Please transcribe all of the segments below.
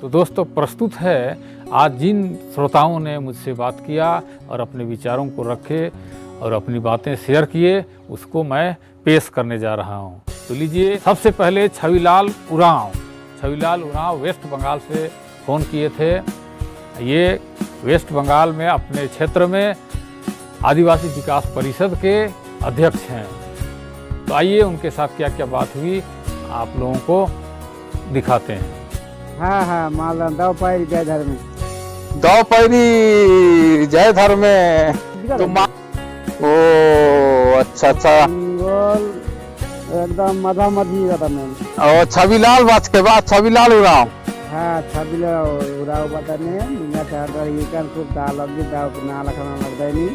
तो दोस्तों प्रस्तुत है आज जिन श्रोताओं ने मुझसे बात किया और अपने विचारों को रखे और अपनी बातें शेयर किए, उसको मैं पेश करने जा रहा हूँ। तो लीजिए, सबसे पहले छविलाल उरांव वेस्ट बंगाल से फ़ोन किए थे। ये वेस्ट बंगाल में अपने क्षेत्र में आदिवासी विकास परिषद के अध्यक्ष हैं। तो आइए उनके साथ क्या क्या बात हुई आप लोगों को दिखाते हैं। हाँ माला दावपायरी जयधर में तो ओ अच्छा गोल एकदम मधामधी रहता मैं। और छविलाल बात के बाद छविलाल उरांव। हाँ छविलाल उरांव बताने दुनिया चाहता ये kan sudah lagi daw pinalakan लगता नहीं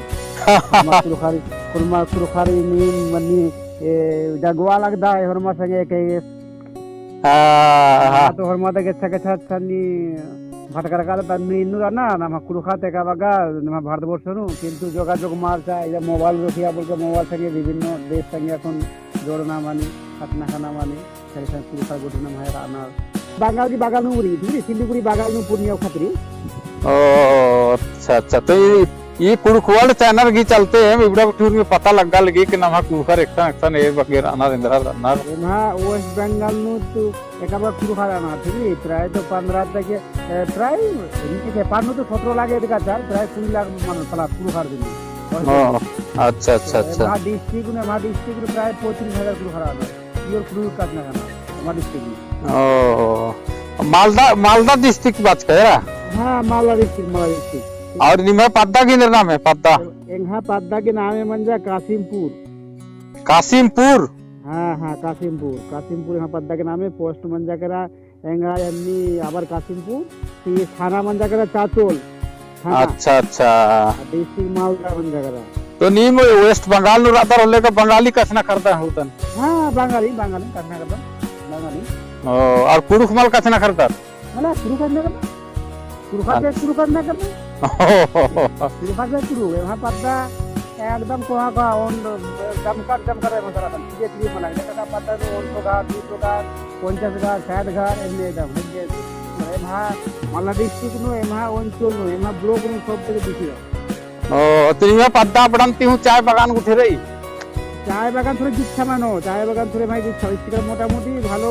कुरुखारी नी मनी जगवा लगता है हरमा संगे के तो हरमा तक अच्छा सनी भटकर काल तन्नी इन्नु ना नम कुरुखाते का बगा नम भारतवर्षनु किंतु जोगाजोग मारता इधर मोबाइल रखिया बोल के मोबाइल संगे विभिन्न देश संगे এখন जोड़ना मानी अपना खाना मानी सेलेक्शन कुरुखा गुटना है राना बांगाल की बागान में उड़ी थी सिलीगुड़ी बागान में पूर्णिया खतरी। ओ अच्छा तो ये कुरुखवाल चैनल की चलते हैं विबड़ा टूर में पता लगा लगी कि नम कुरुखर एक ने वगैरह आना इंद्रा रना हां वेस्ट बंगाल नु तो एकाबार कुरुखा आना थी प्राय तो 15 तक प्राय इनके के पानु तो 17 लाख का था प्राय 20 लाख मान पला कुरुखा दिन। अच्छा हां डिस्ट्रिक्ट में प्राय 25000 कुरुखा आना प्योर कुरुख काटना हमारे डिस्ट्रिक्ट में। ओ मालदा डिस्ट्रिक्ट बात कर रहा। हां मालदा डिस्ट्रिक्ट और निमे पद्दा की नाम है पद्दा एंहा पद्दा के नाम है मंजा कासिमपुर। हाँ कासिमपुर यहाँ पद्दा के नाम है पोस्ट मंजा करा एंगा यानी आबर कासिमपुर ये थाना मंजा करा चाचोल। अच्छा डिस्ट्रिक्ट मालदा मंजा करा तो नीम वेस्ट बंगाल नु रादर होले का बंगाली कसना करता है होतन। हां बंगाली कसना करता बंगाली। ओ और कुरुखमाल कसना करता मला कुरुख करना करना शुरू है वहाँ पद्दा एकदम कोहा का ऑन दमकर है मसाला बन ये मला का पद्दा तो ऑन तो का 2 का 50 का 60 का एने एकदम है वहाँ माला डिस्ट्रिक्ट नो वहाँ अंचल नो वहाँ ब्लॉक नो सब तक दिखी है। ओ तो ये पद्दा पड़नती हूँ चाय बागान उठे रही चाय बागान थोड़ी दिच्छा मानो चाय बागान थोड़े भाई दिच्छा इसका मोटा-मोटी ভালো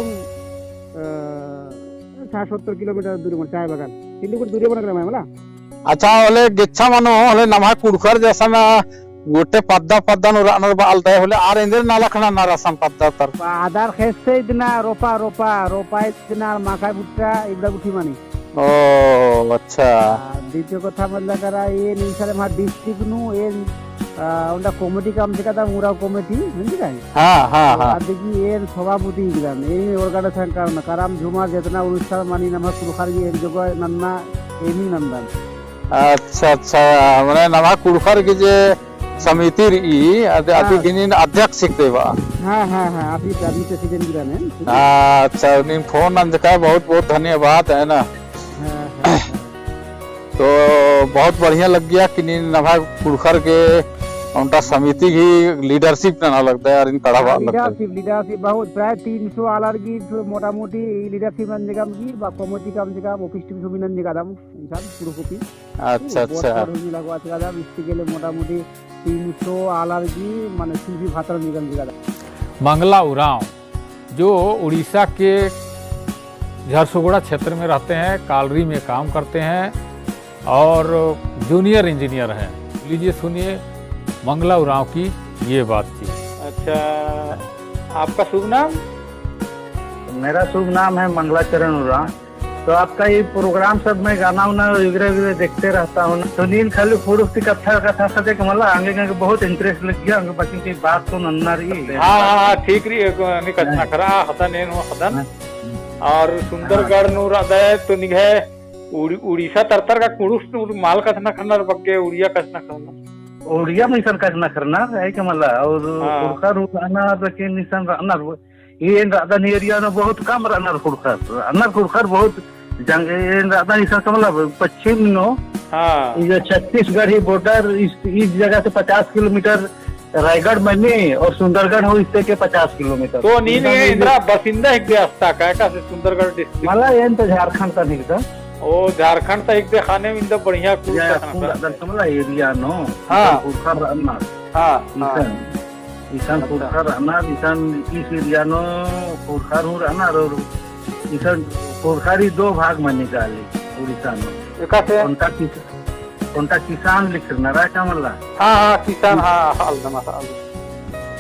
60-70 किलोमीटर दूर में चाय बागान सिलीगुड़ी दूर बना रहा है मला। अच्छा होले गेच्छा मानो होले नमा कुड़खर जैसा ना गोटे पद्दा नो रानर बालता है होले आर इंदर नालखना नारासम पद्दा तर आधार खेसे इतना रोपा इतना माका बुट्टा इबड़ा गुठी मानी। ओ अच्छा द्वितीय कथा मतलब करा ये निसारे मा डिस्ट्रिक्ट नु ये उनका कमिटी काम दिखाता मुरा कमिटी समझी का। हां देखिए ये सभापति गिरान ये ऑर्गेनाइजेशन कारण कराम झुमार जितना अनुष्ठान मानी नम कुरुखार की एक जगह नन्ना एमी नंदन। अच्छा माने नवा कुरुखर की जे समिति री आदि गिनिन अध्यक्ष देवा। हां अभी प्रेसिडेंट गिरान है। अच्छा नी फोन नंद का बहुत धन्यवाद है ना। तो बहुत बढ़िया लग गया कि नवा कुरुखर के उनका समिति की लीडरशिप ना लगता है और इन कड़ा लीडरशिप बहुत प्राय 300 आलर की मोटा मोटी लीडरशिप नन जगह की बा कमिटी काम जगह ऑफिस टीम सब नन जगह दाम इंसान पूरा कॉपी। अच्छा होनी लगवा जगह दाम इसके लिए मोटा मोटी 300 आलर की माने सीधी भातर निगम जगह। मंगला उरांव जो उड़ीसा के झारसुगुड़ा क्षेत्र में रहते हैं, कालरी में काम करते हैं और जूनियर इंजीनियर हैं। लीजिए सुनिए मंगला उरांव की ये बातचीत। अच्छा आपका शुभ नाम? मेरा शुभ नाम है मंगलाचरण उरांव। तो आपका ये प्रोग्राम सब में गाना उना वगैरह देखते रहता हूँ। तो नील खाली फुरुस्ती कथा सजे कमला आगे बहुत इंटरेस्ट लग गया अंग बाकी की बात तो नन्ना रही। हाँ ठीक रही नि कथना करा हतन एनो हतन और सुंदरगढ़ नु हृदय तो निघे उड़ीसा तरतर का कुरुस माल कथना करना बग्गे उड़िया कथना करना उड़िया में सन कथना करना है कमला और उड़का रुकाना के निशन रहना ये राधा एरिया में बहुत कम रहना कुड़खर बहुत जंग राधा निशन कमला पश्चिम नो। ये छत्तीसगढ़ ही बॉर्डर इस जगह से 50 किलोमीटर रायगढ़ मनी और सुंदरगढ़ हो इससे के 50 किलोमीटर तो नीन ये इंदिरा बसिंदा एक असता काय का से सुंदरगढ़ डिस्ट्रिक्ट मला येन तो झारखंड का निकदा ओ झारखंड ता एक खाने में इंदा बढ़िया कुल मला एरिया नो हाँ। पुरखर अन्ना हां ईशान पुरखर अन्ना ईशान इस एरिया नो पुरखर हो रहना और ईशान पुरखरी 2 भाग में निकाली उड़ीसा में एका से उनका किसान लिख रहा है मला हां किसान हां हाल दमा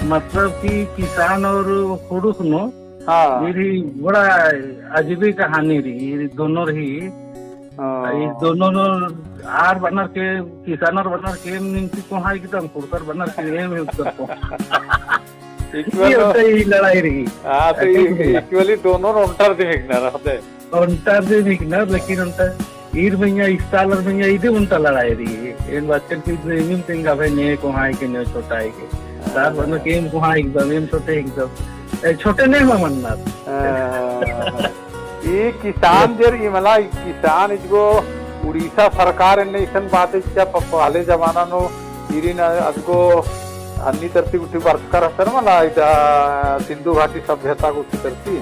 मतलब कि किसान और पुरुष नो हां मेरी बड़ा अजीबी कहानी रही ये दोनों रही ये दोनों नो आर बनर के किसान और बनर के निंती को हाई एकदम पुरकर बनर के एम उत्तर को ये होता ही लड़ाई रही हां तो इक्वली दोनों रोंटर दिखना रहते उनता भी निकना लेकिन उनता ईर भैया इस्तालर भैया इधे उनता लड़ाई रही इन बच्चन की प्रेमियम तेंगा भाई ने को हाई के ने छोटा है के सार बनर के एम को हाई एकदम एम छोटे एकदम छोटे नहीं मनना ये किसान जर ये मला किसान इसको उड़ीसा सरकार ने इसन बात इच्छा पहले जमाना नो इरिन अदको अन्नी तरती गुठी वर्षकर असर मला इदा सिंधु घाटी सभ्यता गुठी तरती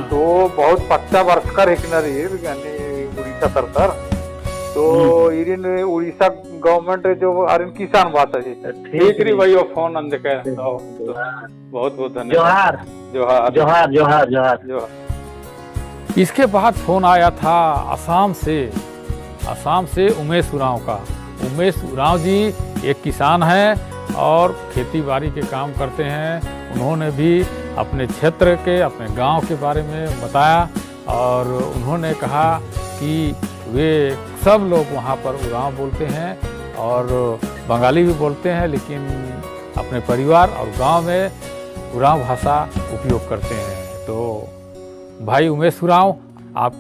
तो बहुत 50 वर्षकर हिकनरी यानी उड़ीसा सरकार तो इरिन उड़ीसा गवर्नमेंट जो अरिन किसान बात है ठीक री भाई फोन अंदर के बहुत बहुत धन्यवाद जोहार जोहार जोहार जोहार जोहार। इसके बाद फोन आया था असम से उमेश उरांव का। उमेश उरांव जी एक किसान हैं और खेती बाड़ी के काम करते हैं। उन्होंने भी अपने क्षेत्र के अपने गांव के बारे में बताया और उन्होंने कहा कि वे सब लोग वहां पर उरांव बोलते हैं और बंगाली भी बोलते हैं, लेकिन अपने परिवार और गांव में उरांव भाषा उपयोग करते हैं। तो भाई उमेश उरांव, आप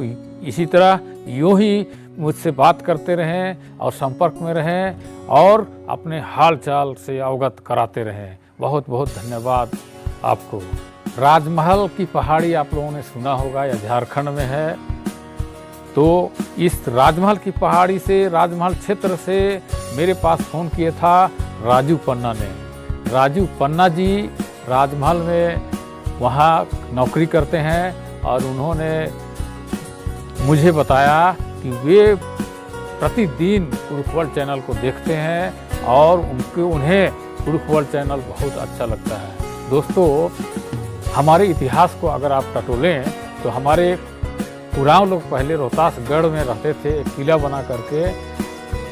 इसी तरह यूँ ही मुझसे बात करते रहें और संपर्क में रहें और अपने हाल चाल से अवगत कराते रहें। बहुत बहुत धन्यवाद आपको। राजमहल की पहाड़ी आप लोगों ने सुना होगा, या झारखंड में है। तो इस राजमहल की पहाड़ी से, राजमहल क्षेत्र से मेरे पास फ़ोन किया था राजू पन्ना ने। राजू पन्ना जी राजमहल में वहाँ नौकरी करते हैं और उन्होंने मुझे बताया कि वे प्रतिदिन कुरुख वर्ल्ड चैनल को देखते हैं और उन्हें कुरुख वर्ल्ड चैनल बहुत अच्छा लगता है। दोस्तों, हमारे इतिहास को अगर आप टटोलें तो हमारे उरांव लोग पहले रोहतासगढ़ में रहते थे, एक किला बना करके,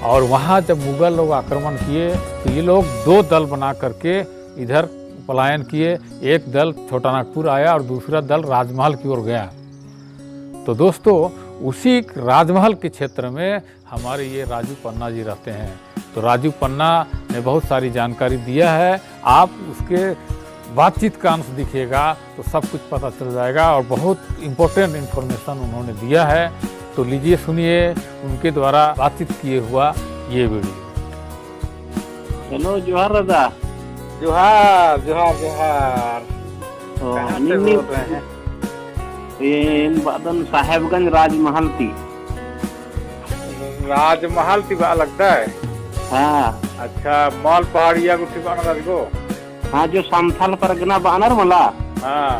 और वहाँ जब मुगल लोग आक्रमण किए तो ये लोग 2 दल बना करके इधर पलायन किए। एक दल छोटानागपुर आया और दूसरा दल राजमहल की ओर गया। तो दोस्तों, उसी राजमहल के क्षेत्र में हमारे ये राजू पन्ना जी रहते हैं। तो राजू पन्ना ने बहुत सारी जानकारी दिया है। आप उसके बातचीत का अंश दिखेगा तो सब कुछ पता चल जाएगा और बहुत इम्पोर्टेंट इन्फॉर्मेशन उन्होंने दिया है। तो लीजिए, सुनिए उनके द्वारा बातचीत किए हुआ ये वीडियो। हेलो, जोहार दादा। जोहार जोहार जोहार। कहाँ से बोल रहे हैं? ये बादन साहेबगंज राजमहल थी। राजमहल थी बा लगता है। हाँ अच्छा, माल पहाड़िया गुठी बाना को। हाँ, जो संथाल परगना बानर मला। हाँ,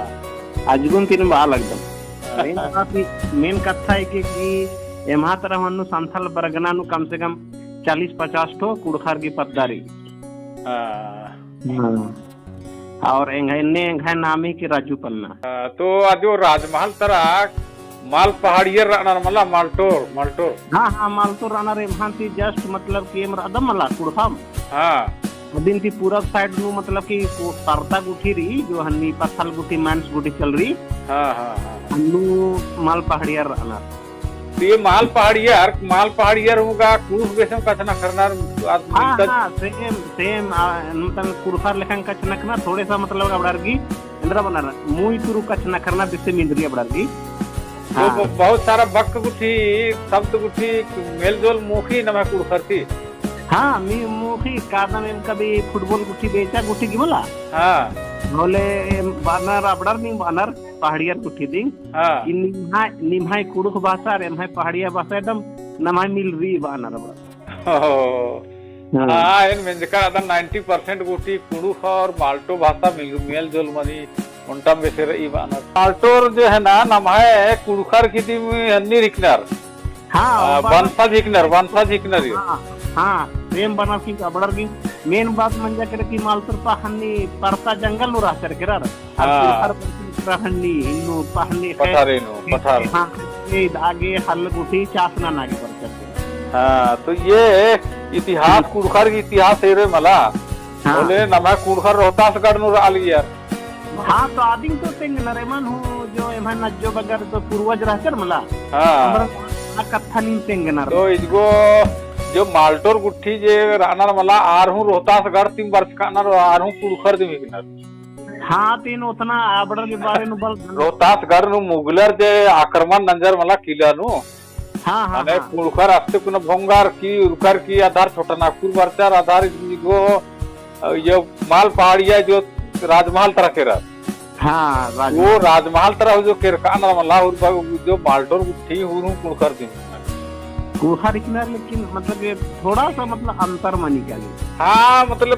अजगुन तीन बा लगदम। मेन कथा है कि एमहा तरह मनु संथाल परगना नु कम से कम 40-50 ठो कुड़खार की पत्तारी। और एंघाई नामी की राजू पन्ना। तो जो राजमहल तरह माल पहाड़िया मला मालटोर मालटोर। हाँ हाँ, मालटोर राना एमहा थी जस्ट मतलब कि अदम मला कुड़खाम। हाँ, दिन थी पूरब साइड नु मतलब कि सरता गुठी रही जो हन्नी पत्थल गुठी मांस गुठी चल रही। हाँ हाँ हाँ, हन्नू माल पहाड़िया राना। तो ये माल पहाड़िया होगा कुरुख बेसम कचना करना। हाँ हाँ, सेम मतलब कुरुखार लेखन कचना करना थोड़े सा मतलब अबड़ारगी इंद्रा बना मुई तुरु कचना करना बिसे मिंद्री अबड़ारगी। तो बहुत सारा वक्त गुठी शब्द गुठी मेलजोल मुखी नमः कुरुखर थी। हाँ, मी मुखी कादम एम कभी फुटबॉल गुठी बेचा गुठी की बोला। हाँ, बोले बानर अबड़ार नहीं बानर पहाड़िया गुठी दी। हाँ, निम्हाई कुरुख भाषा रे एमहाई पहाड़िया भाषा एकदम नमाई मिल रही बानर अबड़ार। हाँ इन मेंजकर अदर 90% गुटी कुड़ुख और माल्टो भाषा मेल जोल मनी उनटा में से रही बाना माल्टोर जो है ना नाम है कुड़ुखर की दी हन्नी रिकनर हाँ वंशज हिकनर ये हाँ हाँ प्रेम बना की अबड़र की मेन बात मंजा करे की मालतर पहन्नी परता जंगल नु रास्तर केरा हर हन्नी इन्नु पहन्नी पठार हाँ ये आगे हल गुटी चासना नागे पर करते हाँ तो ये इतिहास कुड़खर की इतिहास है रे मला बोले नमा कुड़खर रोहतासगढ़ नु आली यार हाँ तो आदिम तो तेंग नरेमन हूँ जो एमन नज्जो बगर तो पूर्वज रहकर मला हाँ कथा नहीं तेंग नर तो इसको जो माल्टोर गुट्ठी जे रानर मला आर हूँ रोहतासगढ़ 3 वर्ष का नर आर हूँ कुड़खर दी मिकनर हाँ तीन उतना आबड़र के बारे में बल रोहतासगढ़ नु मुगलर जे आक्रमण नंजर मला किला नु हाँ हाँ અને કુળખર આસ્તે કુના ભોંગાર की उरकर की आधार छोटा नागपुर वर्चार आधार जो ये माल पहाड़िया जो राजमहल तरह के हाँ वो राजमहल तरह जो केरकान मला जो माल्टोर गुट्ठी हुनु कुड़खर दिन कुड़खर इकनर लेकिन मतलब ये थोड़ा सा मतलब अंतर मनी क्या हाँ मतलब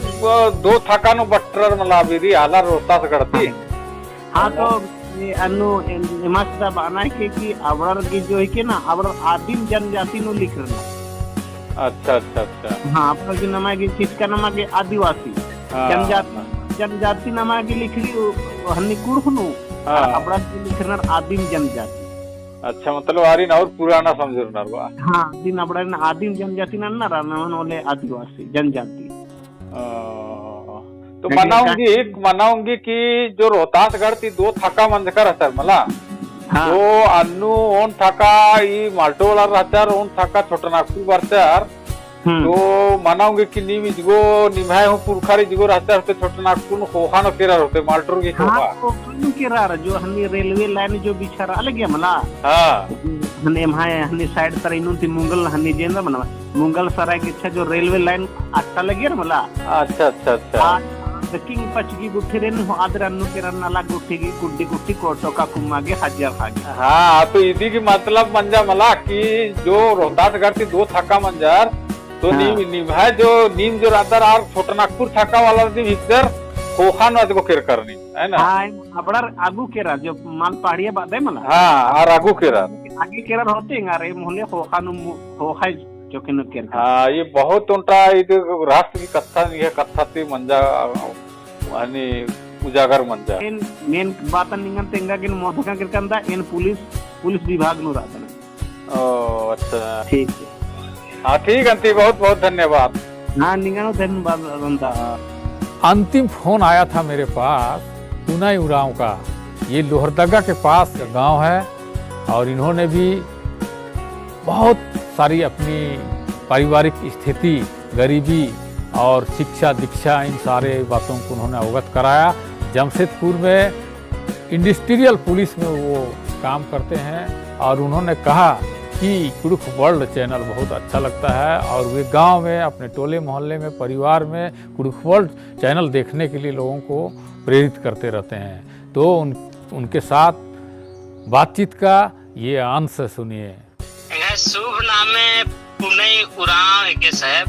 दो थकानो बट्टर मला बेरी आला रोहतासगढ़ थी हाँ तो ये अनु निमास्ता बना के कि अवड़र की जो है कि ना अवड़र आदिम जनजाति नो लिख रहा अच्छा अच्छा अच्छा हाँ आपका जो नमा की चीज का नमा के आदिवासी जनजाति नमा की लिख रही हन्नी कुड़खनु अवड़र की लिख रहा आदिम जनजाति अच्छा मतलब आरी ना और पुराना समझ रहा हाँ दिन अवड़र आदिम जनजाति ना ना रानवन वाले आदिवासी जनजाति तो मनाऊंगी कि जो रोहतासगढ़ थी 2 थाका मंजकर असर मला तो अन्नू ओन थाका ई माल्टो वाला रहतर ओन थाका छोटा नागपुर वर्चार तो मनाऊंगी कि नीम इजगो निभाए हूँ पुरखारी जिगो रहतर तो छोटा नागपुर होहा न केरा होते माल्टोर की होगा हाँ केरा जो हन्नी रेलवे लाइन जो बिछारा अलग गया मला हाँ हन्नी माए हन्नी साइड तर इनु थी मुंगल हन्नी जेंदा मना मुंगल सराय की अच्छा जो रेलवे लाइन अच्छा लगे मला अच्छा अच्छा अच्छा किंग पचगी गुट्ठी रेन हो आदर अन्नु के रन्नाला गुट्ठी की गुड्डी गुट्ठी कोटो का कुमागे हजार भागे हाँ तो इसी की मतलब मंजा मला कि जो रोहतासगढ़ थी 2 थाका मंजर तो नीम निभाए जो नीम जो रातर आर छोटा नागपुर थाका वाला दी भीतर खोखा न को केर करनी है ना हाँ अपना आगू केरा जो माल पहाड़िया बात है मला हाँ और आगू केरा आगे केरा होते हैं अरे मोहले खोखा नु खोखा जो कि न केर हाँ ये बहुत उनका राष्ट्र की कथा नहीं है कथा थी मंजा आणि उजागर मंजा मेन बात निंगन तेंगा कि मोथका किरकंदा इन पुलिस विभाग नु रातन ओ अच्छा ठीक है हाँ ठीक अंति बहुत बहुत धन्यवाद हाँ निंगनो धन्यवाद बंदा अंतिम फोन आया था मेरे पास पुनाई उरांव का। ये लोहरदगा के पास गांव है और इन्होंने भी बहुत सारी अपनी पारिवारिक स्थिति गरीबी और शिक्षा दीक्षा इन सारे बातों को उन्होंने अवगत कराया। जमशेदपुर में इंडस्ट्रियल पुलिस में वो काम करते हैं और उन्होंने कहा कि कुड़ुख वर्ल्ड चैनल बहुत अच्छा लगता है और वे गांव में अपने टोले मोहल्ले में परिवार में कुड़ुख वर्ल्ड चैनल देखने के लिए लोगों को प्रेरित करते रहते हैं। तो उनके साथ बातचीत का ये अंश सुनिए। शुभ नाम है पुनई उरांव के साहब।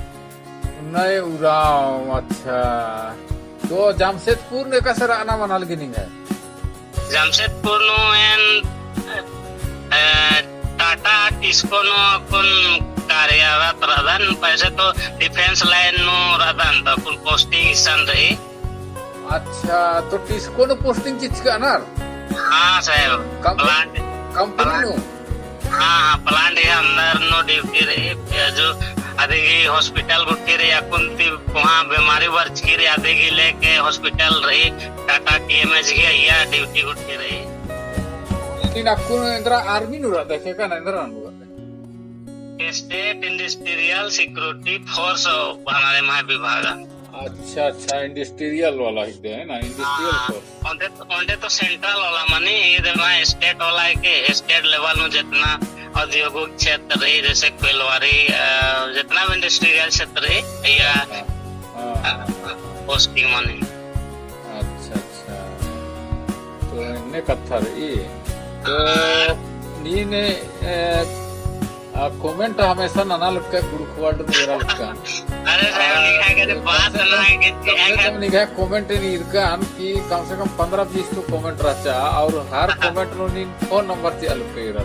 पुनई उरांव, अच्छा। तो जमशेदपुर ने कसर आना मनाल की नहीं है? जमशेदपुर नो एन टाटा टिस्को नो कुन कार्यरत रहन पैसे तो डिफेंस लाइन नो रहन तो कुल पोस्टिंग सन रही। अच्छा तो टिस्को नो पोस्टिंग किस का ना? हाँ साहब कंपनी नो? हाँ प्लांट है अंदर नो ड्यूटी रही जो आधेगी हॉस्पिटल गुट्टी रही अकुंती वहाँ बीमारी वर्च की रही आधेगी लेके हॉस्पिटल रही टाटा टीएमएच की या ड्यूटी गुट्टी रही। इन अकुन इंद्रा आर्मी नो रहता है क्या ना इंद्रा नो रहता है? स्टेट इंडस्ट्रियल सिक्योरिटी फोर्स हमारे महा विभाग। अच्छा अच्छा इंडस्ट्रियल वाला ही है ना, इंडस्ट्रियल फोर्स। ओंडे तो सेंट्रल वाला माने ये में स्टेट वाला है के स्टेट लेवल में जितना औद्योगिक क्षेत्र रही जैसे कोयलवारी जितना भी इंडस्ट्रियल क्षेत्र है या पोस्टिंग माने। अच्छा अच्छा तो इन्हें कत्थर ये तो नीने कमेंट हमेशा नाना लगता है कुड़ुखवाड़ मेरा लगता अरे साहब निकाय के बात ना के कम निगाह कमेंट इन इरकान कि कम से कम 15-20 तो कमेंट रचा और हर कमेंट नो नी फोन नंबर से अलग पे रहा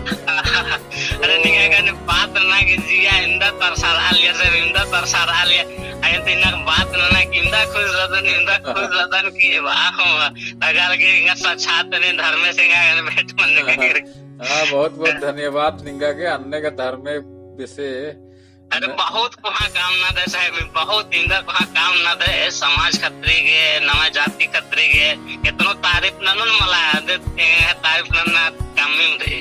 अरे निकाय के बात ना के जिया इंदा तरसार आलिया से इंदा तरसार आलिया आये तिना बात ना कि इंदा खुश रतन की वाह अगर के इंगा छात्र ने धर्म से इंगा भेट मन के हाँ बहुत बहुत धन्यवाद निंगा के अन्य का धर्म में वैसे अरे बहुत कुहा काम ना दे साहब बहुत इंदा कुहा काम ना दे समाज खत्री के नवा जाति खत्री के कितनो तारीफ न मला देते तारीफ न काम में रे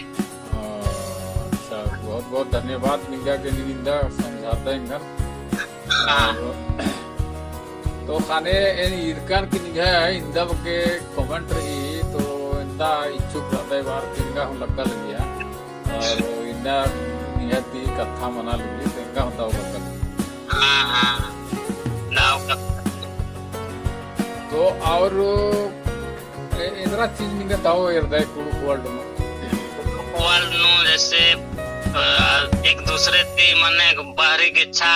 अच्छा बहुत बहुत धन्यवाद निंगा के निंदा समझाते हैं तो खाने इरकान की निगाह इंदा के कमेंट रही तो इंदा इच्छुक रहता है बार इंगा हम लगा लिया और इंदा निहती कथा मना लगी तो इंगा होता होगा तो और इंद्रा चीज निगा ताओ हृदय वर्ल्ड नो जैसे एक दूसरे ते मने बाहरी के इच्छा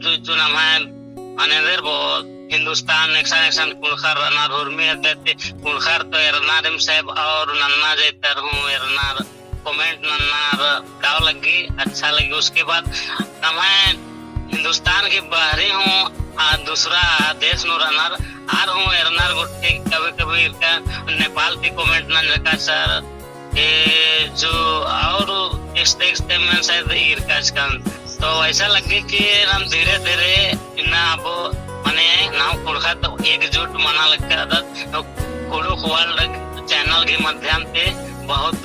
जो नाम है अनेदर बहुत हिंदुस्तान एक्शन कुलखर रनार हुरमी देते कुलखर तो एरनारिम साहब और नन्ना जैतर हूँ एरनार कमेंट नन्नार डाव लगी अच्छा लगी उसके बाद मैं हिंदुस्तान के बाहरी हूँ दूसरा देश नो रनार आर हूँ एरनार गुट्टी कभी कभी नेपाल की कमेंट न रखा सर ये जो और एक्सटेंशन शायद इरकाज का तो ऐसा लगे कि हम धीरे धीरे इन्ना अब मने नाम कुड़खा तो एकजुट मना लगता था तो कुड़ू खुआल चैनल के माध्यम से बहुत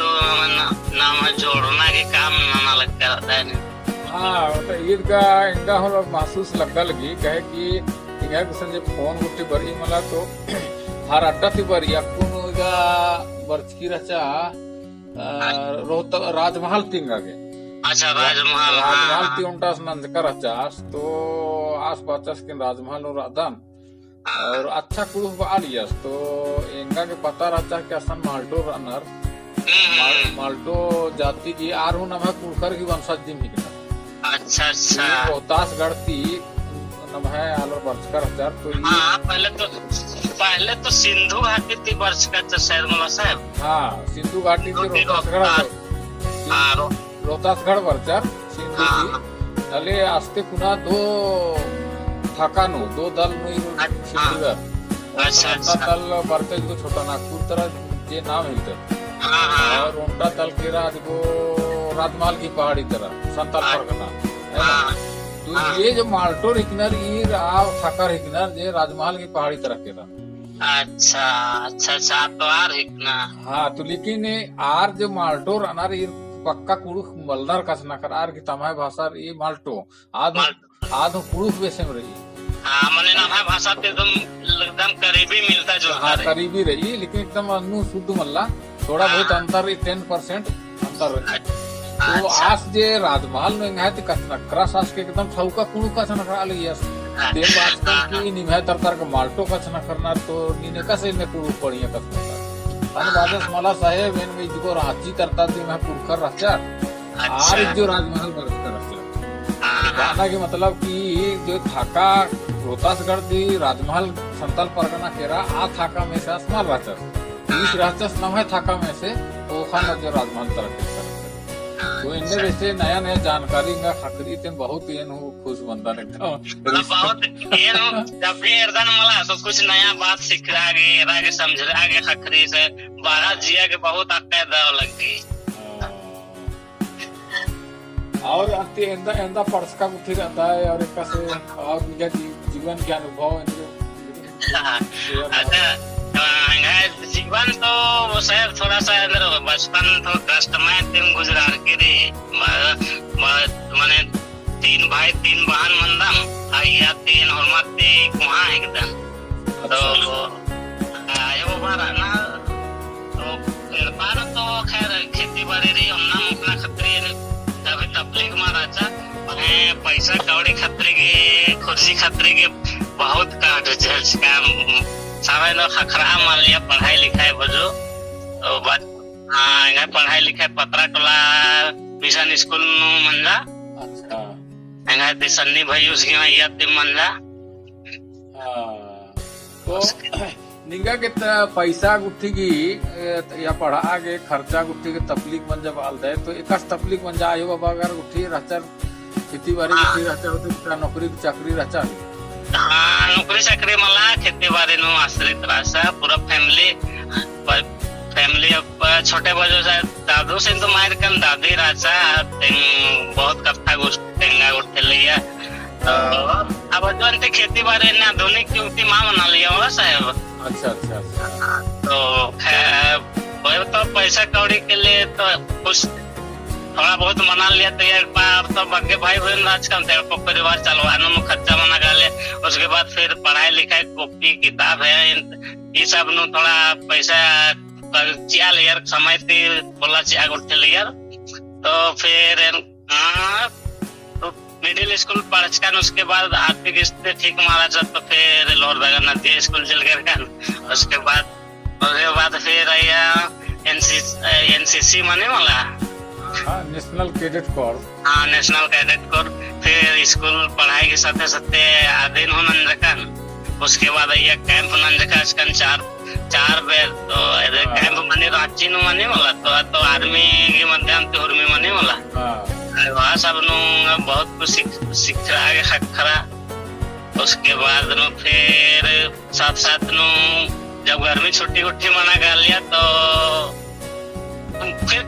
नाम जोड़ना के काम नाना लगता रहता है हाँ तो ईद का इंगा हम लोग महसूस लगता लगी कहे कि इंगा कुछ जब फोन गुट्टी बरी मला तो हर अड्डा थी बरी अकुन इगा बर्चकी रचा रोहतक राजमहल तिंगा के अच्छा राजमहल ती उंटास नंदका रचास तो आस पास के राजमहल और राधन और अच्छा कुछ आलियास तो इंगा के पता रहता कि असन माल्टो रनर माल्टो जाति की आरू नम है कुड़खर की वंशज जिम हिकना अच्छा अच्छा रोहतास गढ़ती नम है आलो बर्चकर हजार तो हाँ पहले तो सिंधु घाटी थी बर्चकर शायद मला साहब हाँ सिंधु घाटी से रोहतासगढ़ बर्चर सिंधु की अले आस्ते पुन्हा दो थाकानो दो दल सिंधुगर अच्छा दल बर्चे जो छोटा नागपुर तरह जे नाम हिलते और उनका दल के राज वो राजमहल की पहाड़ी तरह संताल परगना है ना तो ये जो माल्टो रिकनर ये राव थाकर रिकनर जे राजमहल की पहाड़ी तरह के रहा अच्छा अच्छा अच्छा तो आर हिकना हाँ तो लेकिन आर जो माल्टो अनार ये पक्का कुड़ुख मलनर कस न कर आर की तमाय भाषा ये माल्टो आध कुड़ुख वैसे में रही हाँ मने ना भाषा पे एकदम करीबी मिलता जो हाँ करीबी रही लेकिन एकदम अनु शुद्ध मल्ला थोड़ा बहुत अंतर 10% अंतर तो आज जे राजमहल में है तो कचनकरा सास के एकदम ठौका कुड़ू कचनकरा लिया देव आजकल की निमह तरतर का माल्टो कचनकरना तो नीने कसे में कुड़ू पड़िया कचनकर अन बादस मला साहेब इन में जो रांची तरता थी मैं पुरखर रचा आर जो राजमहल बरसकर रचा गाना के मतलब कि जो थाका रोहतासगढ़ दी राजमहल संताल परगना केरा आ थाका में से आसमान रचा 20 राक्षस नाम है थाका में से वो खाना जो राजमहल तरह तो इनमें वैसे नया नया जानकारी का खतरी थे बहुत ये खुश बंदा एकदम बहुत ये जब भी एरदन मला तो कुछ नया बात सीख रहा आगे समझ रहा आगे खतरी से 12 जिया के बहुत अकैदा लगी और अंते एंदा पर्स का कुछ रहता है और एक से और इनका जीवन के अनुभव जीवन तो वो शायद थोड़ा सा बचपन तो कष्टमय दिन गुजरार के रे माने 3 भाई 3 बहन मंदम आइया 3 हरमती कुहा एकदम तो आयो बार ना तो फिर बार तो खैर खेती बाड़ी रही हमना मुखना खतरे तभी तबलीग माराचा पैसा कौड़ी खतरे के कुर्सी खतरे के बहुत काट झलस का सारे लोग खखरा मान लिया पढ़ाई लिखाई बजो तो हाँ पढ़ाई लिखाई पत्रा टोला मिशन स्कूल नु मंजा अच्छा हेंगा ती सन्नी भाई उसकी मैया ती मंजा तो निंगा के पैसा गुट्ठी की या पढ़ा के खर्चा गुट्ठी के तकलीफ मन जब आल दे तो एक तकलीफ मन जा आयो बाबा अगर गुट्ठी रहता खेती बाड़ी गुट्ठी रहता होते तो नौकरी चाकरी रहता हाँ नौकरी चाकरी मला खेती बाड़ी नु आश्रित रासा पूरा फैमिली छोटे बजो से दादू से तो मार कन दादी रासा बहुत कथा गुटेंगा गुटे लिया तो अब जो खेती बाड़ी ने आधुनिक युक्ति मां बना लिया होगा साहब अच्छा अच्छा अच्छा तो वो तो पैसा कौड़ी के लिए तो कुछ थोड़ा बहुत मना लिया तो एक बार तो बग्गे भाई बहन राज का परिवार चलवाने में खर्चा मना कर लिया उसके बाद फिर पढ़ाई लिखाई कॉपी किताब है ये सब नु थोड़ा पैसा चिया लिया समय थी बोला चिया उठे लिया तो फिर तो मिडिल स्कूल पढ़ कर उसके बाद आर्थिक स्थिति ठीक मारा था तो फिर लोहरदगा नदी स्कूल चल कर उसके बाद फिर आया एनसीसी माने वाला नेशनल कैडेट कोर हाँ नेशनल कैडेट कोर फिर स्कूल पढ़ाई के साथ साथ आधीन हो नंजकन उसके बाद आया कैंप नंजका चार बेर तो कैंप मनी रांची नु मनी वाला तो आर्मी के मध्यम ते उर्मी मनी वाला वहाँ सब नु बहुत कुछ सीख आगे खरा उसके बाद नु फिर साथ नु जब गर्मी छुट्टी उट्टी मना कर लिया तो फिर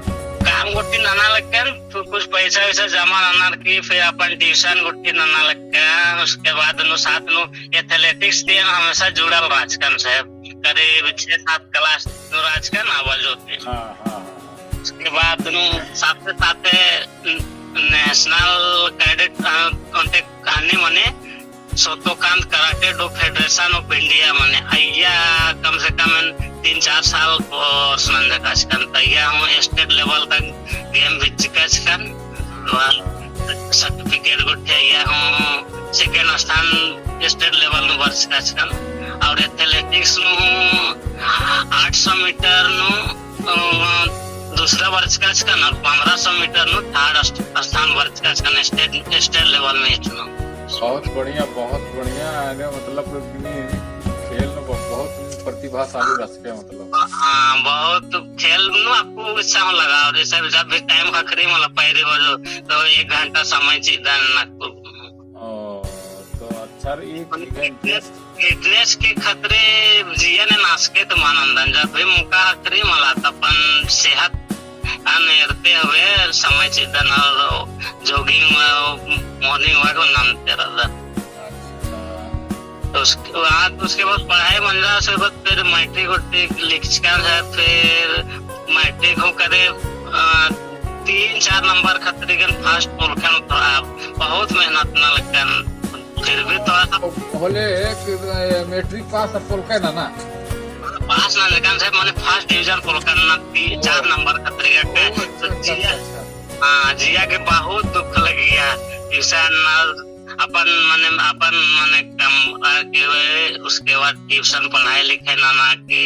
काम गुट्टी नाना लगकर फिर कुछ पैसा वैसा जमा नाना की फिर अपन ट्यूशन गुट्टी नाना लगकर उसके बाद नु साथ नु एथलेटिक्स थी हमेशा जुड़ल राजकन साहब करीब 6-7 क्लास नु राजकन आवाज होती उसके बाद नु साथ नेशनल कैडेट कहानी मने Shotokan karate do federation of India मने आइया कम से कम 3-4 साल कोर्स नंजकाचकन तैया हूँ स्टेट लेवल तक गेम विचिकाचकन सर्टिफिकेट गुठिया हूँ सेकेंड स्थान स्टेट लेवल नु वर्षकाचकन और एथलेटिक्स नु 800 मीटर नु दूसरा वर्षकाचकन और 1500 मीटर नु थर्ड स्थान वर्षकाचकन स्टेट लेवल में चुना बहुत बढ़िया मतलब खेल में बहुत प्रतिभाशाली रचके मतलब हाँ बहुत खेल में आपको अच्छा लगा और सर जब भी टाइम खखरी मतलब पहले बजो तो 1 घंटा समय चाहिए तो अच्छा फिटनेस के खतरे जिया ने नासके तो मानंदन जब भी मुका खतरी मला तपन सेहत अनेरते हुए समय चिदन और जॉगिंग मॉर्निंग वॉक नामते रहता तो उसके बाद पढ़ाई मंजा से बाद फिर मैट्रिक लिखकर है फिर मैट्रिक हो करे 3-4 नंबर खतरीगन फास्ट पोलखन बहुत मेहनत न लगन फिर भी थोड़ा सा बोले मैट्रिक पास पोलखन ना पास ना लेकिन साहब मैंने फर्स्ट डिवीजन पोलखन ना 3-4 नंबर खतरीगन तो जिया के बहुत दुख लग गया ट्यूशन अपन मने कम के उसके बाद ट्यूशन पढ़ाई लिखाई नाना के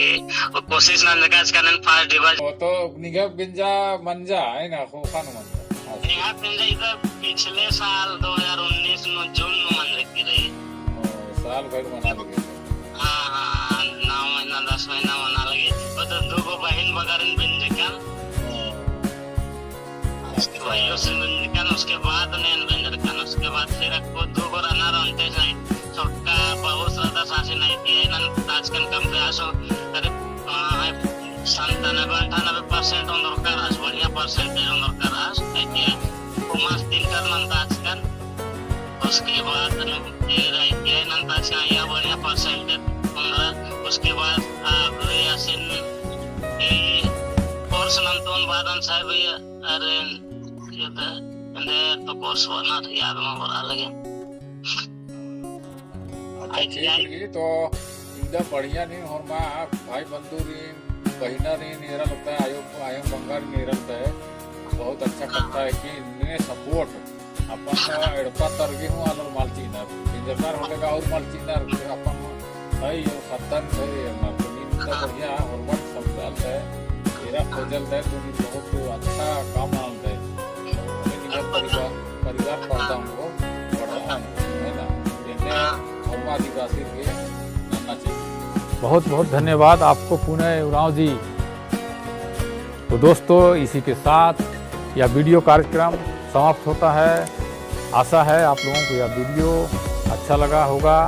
कोशिश ना निकास करने फर्स्ट डिवीजन तो निगम बिंजा मंजा है ना खोखान मंजा निगम बिंजा इधर पिछले साल 2019 नो जून नो मंजा की रही साल भर मना लगे हाँ 9 महीना 10 महीना मना लगे तो 2 बहन बगरन बिंजकन भाइयों से बिंजकन उसके बाद नैन बिंजकन उसके बाद फिर को 2 रनर अंते नहीं छोटा बहुत ज्यादा सासी नहीं थी नन आजकल कम प्रयास हो करीब 97-98% अंदर का रास बढ़िया परसेंटेज अंदर का रास है कुमार 3 कर नन आजकल उसके बाद फिर आई नन आजकल या बढ़िया परसेंटेज अंदर उसके बाद आप यासिन कोर्स नंतोन बादन साहब अरे तो कोर्स वाला याद में बड़ा लगे तो इंदा बढ़िया नहीं और माँ भाई बंधु बहिना नहीं नेरा लगता है आयो बंगाल नेरा लगता है बहुत अच्छा करता है कि इन्हें सपोर्ट अपन एड़पा तरगे हूँ आलर मालचीना इंजरदार होगा और मालचीना अपन है ये खतन है ना तो इंदा बढ़िया और मन संभाल है मेरा खोजल है तो बहुत अच्छा काम आलता है आदिवासी के जानना चाहिए। बहुत बहुत धन्यवाद आपको पुनः उरांव जी। तो दोस्तों, इसी के साथ यह वीडियो कार्यक्रम समाप्त होता है। आशा है आप लोगों को यह वीडियो अच्छा लगा होगा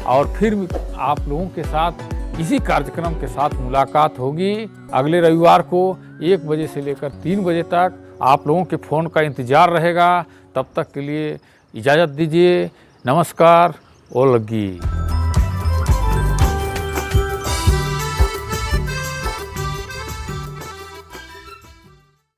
और फिर आप लोगों के साथ इसी कार्यक्रम के साथ मुलाकात होगी अगले रविवार को 1 बजे से लेकर 3 बजे तक। आप लोगों के फ़ोन का इंतज़ार रहेगा। तब तक के लिए इजाज़त दीजिए। नमस्कार। ओलगी।